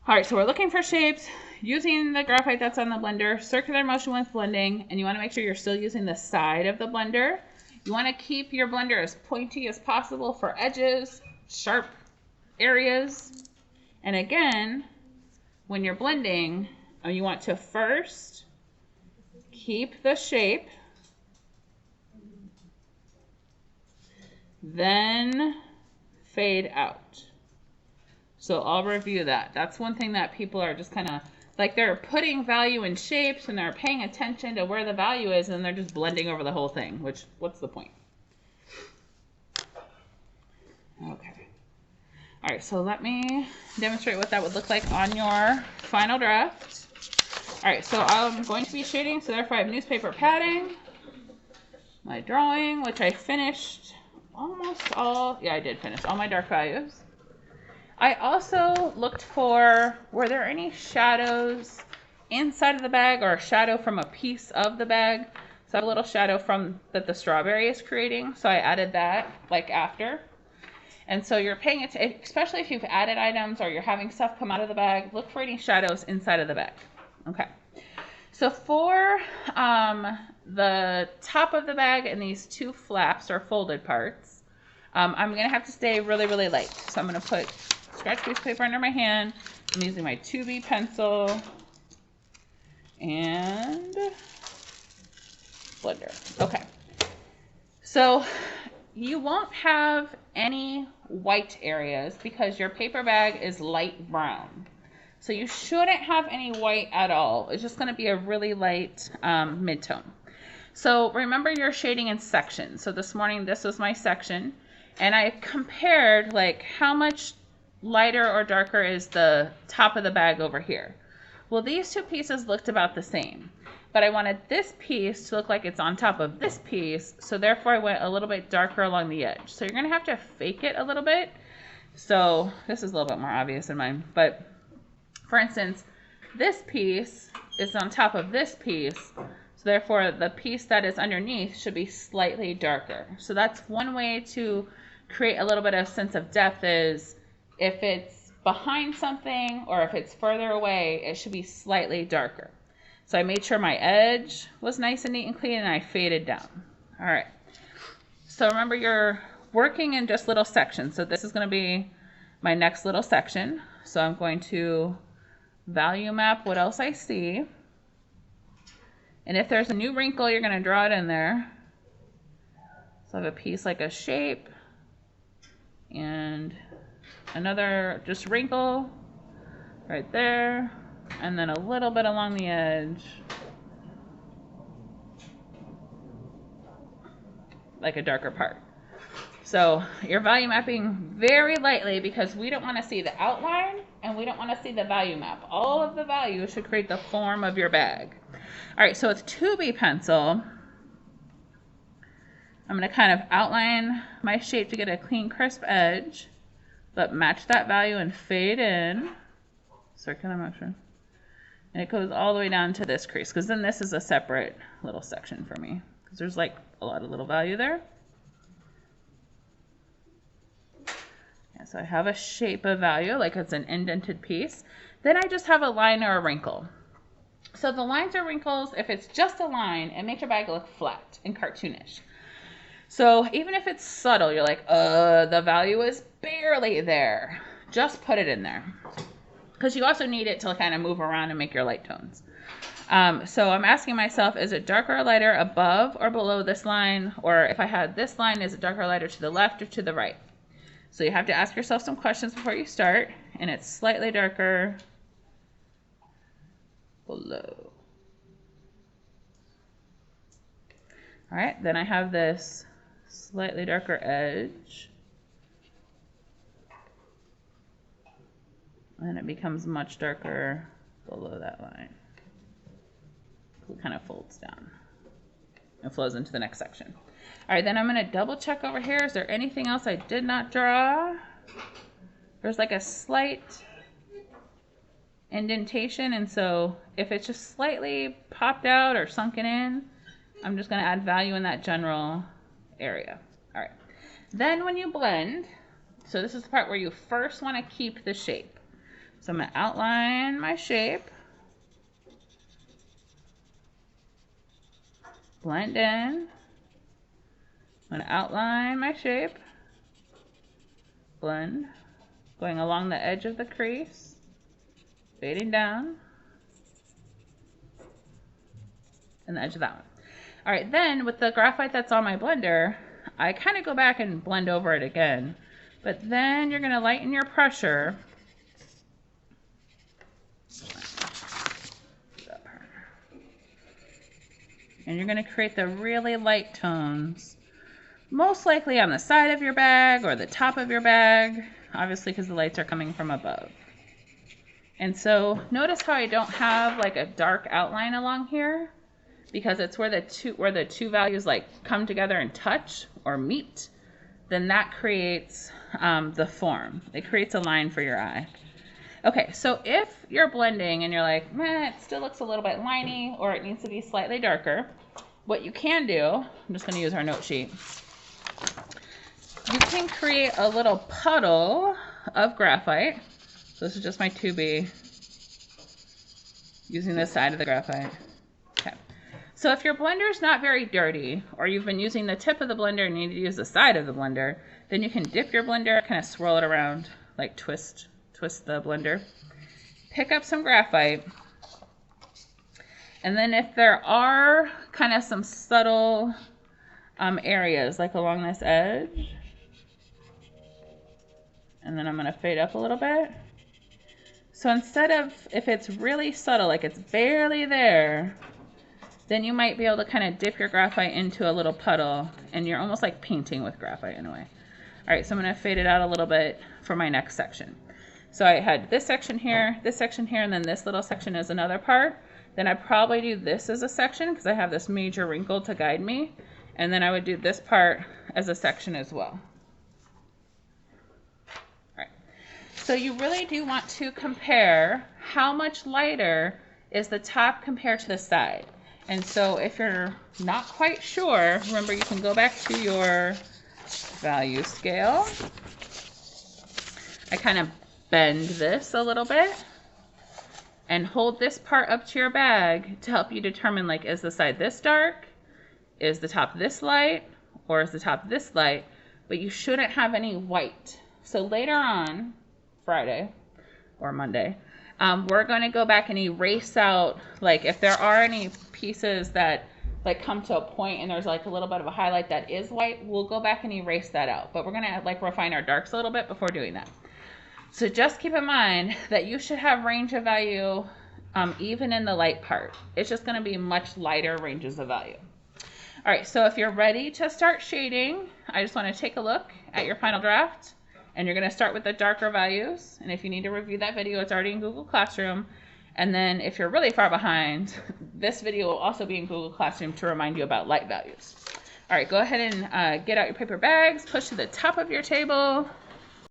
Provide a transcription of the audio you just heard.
All right, so we're looking for shapes using the graphite that's on the blender, circular motion with blending, and you want to make sure you're still using the side of the blender. You want to keep your blender as pointy as possible for edges, sharp areas. And again, when you're blending, you want to first keep the shape, then fade out. So I'll review that. That's one thing that people are just kind of like, they're putting value in shapes and they're paying attention to where the value is and they're just blending over the whole thing, which, what's the point? Okay. All right, so let me demonstrate what that would look like on your final draft. All right, so I'm going to be shading, so therefore I have newspaper padding, my drawing, which I finished almost all, yeah, I did finish all my dark values. I also looked for, were there any shadows inside of the bag or a shadow from a piece of the bag? So I have a little shadow from that the strawberry is creating, so I added that like after. And so you're paying it, especially if you've added items or you're having stuff come out of the bag, look for any shadows inside of the bag. Okay. So for the top of the bag and these two flaps or folded parts, I'm going to have to stay really, really light. So I'm going to put scratch piece of paper under my hand. I'm using my 2B pencil and blender. Okay. So you won't have any white areas because your paper bag is light brown. So you shouldn't have any white at all. It's just going to be a really light mid-tone. So remember you're shading in sections. So this morning, this was my section. And I compared like how much lighter or darker is the top of the bag over here. Well, these two pieces looked about the same. But I wanted this piece to look like it's on top of this piece. So therefore I went a little bit darker along the edge. So you're going to have to fake it a little bit. So this is a little bit more obvious in mine. But for instance, this piece is on top of this piece. So therefore the piece that is underneath should be slightly darker. So that's one way to create a little bit of sense of depth, is if it's behind something or if it's further away, it should be slightly darker. So I made sure my edge was nice and neat and clean and I faded down. All right. So remember you're working in just little sections. So this is going to be my next little section. So I'm going to value map what else I see. And if there's a new wrinkle, you're going to draw it in there. So I have a piece like a shape and another just wrinkle right there. And then a little bit along the edge, like a darker part. So you're value mapping very lightly because we don't want to see the outline and we don't want to see the value map. All of the values should create the form of your bag. All right, so with 2B pencil, I'm going to kind of outline my shape to get a clean, crisp edge, but match that value and fade in. Circular motion. And it goes all the way down to this crease, because then this is a separate little section for me, because there's like a lot of little value there. Yeah, so I have a shape of value, like it's an indented piece. Then I just have a line or a wrinkle. So the lines or wrinkles, if it's just a line, it makes your bag look flat and cartoonish. So even if it's subtle, you're like, the value is barely there. Just put it in there. Because you also need it to kind of move around and make your light tones. So I'm asking myself, is it darker or lighter above or below this line? Or if I had this line, is it darker or lighter to the left or to the right? So you have to ask yourself some questions before you start. And it's slightly darker below. All right, then I have this slightly darker edge. And it becomes much darker below that line. It kind of folds down. It flows into the next section. All right, then I'm going to double check over here. Is there anything else I did not draw? There's like a slight indentation, and so if it's just slightly popped out or sunken in, I'm just going to add value in that general area. All right. Then when you blend, so this is the part where you first want to keep the shape. So I'm going to outline my shape. Blend in. I'm going to outline my shape. Blend. Going along the edge of the crease. Fading down. And the edge of that one. All right, then with the graphite that's on my blender, I kind of go back and blend over it again. But then you're going to lighten your pressure. And you're going to create the really light tones, most likely on the side of your bag or the top of your bag, obviously because the lights are coming from above. And so notice how I don't have like a dark outline along here, because it's where the two values like come together and touch or meet. Then that creates the form. It creates a line for your eye. Okay, so if you're blending and you're like, meh, it still looks a little bit liney or it needs to be slightly darker, what you can do, I'm just going to use our note sheet, you can create a little puddle of graphite. So this is just my 2B using the side of the graphite. Okay. So if your blender is not very dirty, or you've been using the tip of the blender and you need to use the side of the blender, then you can dip your blender, kind of swirl it around, like twist the blender. Pick up some graphite. And then if there are kind of some subtle areas, like along this edge, and then I'm going to fade up a little bit. So instead of, if it's really subtle, like it's barely there, then you might be able to kind of dip your graphite into a little puddle, and you're almost like painting with graphite in a way. All right, so I'm going to fade it out a little bit for my next section. So I had this section here, and then this little section is another part. Then I'd probably do this as a section because I have this major wrinkle to guide me. And then I would do this part as a section as well. All right. So you really do want to compare how much lighter is the top compared to the side. And so if you're not quite sure, remember you can go back to your value scale. I kind of bend this a little bit and hold this part up to your bag to help you determine, like, is the side this dark? Is the top this light? Or is the top this light? But you shouldn't have any white. So later on, Friday or Monday, we're going to go back and erase out, like, if there are any pieces that like come to a point and there's like a little bit of a highlight that is white, we'll go back and erase that out. But we're going to like refine our darks a little bit before doing that. So just keep in mind that you should have range of value even in the light part. It's just going to be much lighter ranges of value. All right, so if you're ready to start shading, I just want to take a look at your final draft, and you're going to start with the darker values. And if you need to review that video, it's already in Google Classroom. And then if you're really far behind, this video will also be in Google Classroom to remind you about light values. All right, go ahead and get out your paper bags, push to the top of your table.